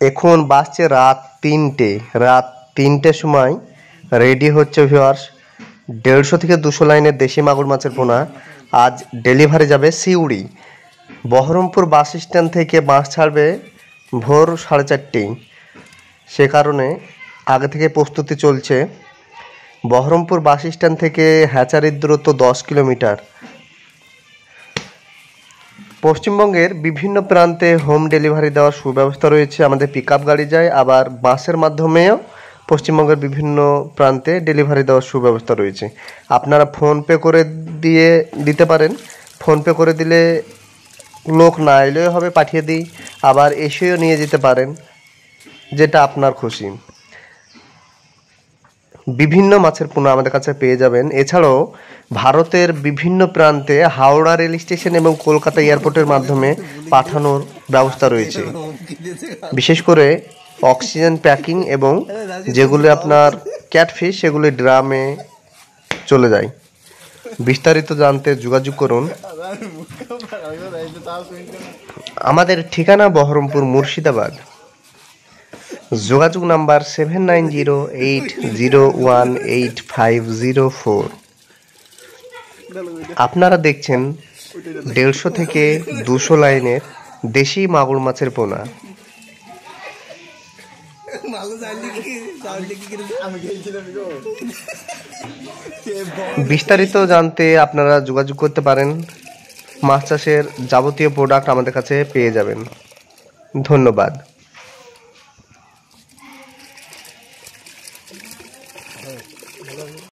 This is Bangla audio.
এখন বাজছে রাত তিনটে সময় রেডি হচ্ছে ভিউয়ার্স 150 থেকে 200 লাইনের দেশি মাগুর মাছের পোনা। আজ ডেলিভারি যাবে সিউড়ি। বহরমপুর বাস স্ট্যান্ড থেকে বাস ছাড়বে ভোর 4:30। সে কারণে আগে থেকে প্রস্তুতি চলছে। বহরমপুর বাস স্ট্যান্ড থেকে হ্যাচারির দূরত্ব 10 কিলোমিটার। পশ্চিমবঙ্গের বিভিন্ন প্রান্তে হোম ডেলিভারি দেওয়ার সুব্যবস্থা রয়েছে। আমাদের পিকআপ গাড়ি যায়, আবার বাসের মাধ্যমেও পশ্চিমবঙ্গের বিভিন্ন প্রান্তে ডেলিভারি দেওয়ার সুব্যবস্থা রয়েছে। আপনারা ফোনপে করে দিতে পারেন। ফোনপে করে দিলে লোক না এলেও হবে, পাঠিয়ে দিই। আবার এসেও নিয়ে যেতে পারেন, যেটা আপনার খুশি। বিভিন্ন মাছের পোনা আমাদের কাছে পেয়ে যাবেন। এছাড়াও ভারতের বিভিন্ন প্রান্তে হাওড়া রেল স্টেশন এবং কলকাতা এয়ারপোর্টের মাধ্যমে পাঠানোর ব্যবস্থা রয়েছে। বিশেষ করে অক্সিজেন প্যাকিং এবং যেগুলো আপনার ক্যাটফিশ সেগুলি ড্রামে চলে যায়। বিস্তারিত জানতে যোগাযোগ করুন। আমাদের ঠিকানা বহরমপুর মুর্শিদাবাদ। যোগাযোগ নাম্বার 7908018504। আপনারা দেখছেন 150 থেকে 200 লাইনের দেশি মাগুর মাছের পোনা। বিস্তারিত জানতে আপনারা যোগাযোগ করতে পারেন। মাছ চাষের যাবতীয় প্রোডাক্ট আমাদের কাছে পেয়ে যাবেন। ধন্যবাদ।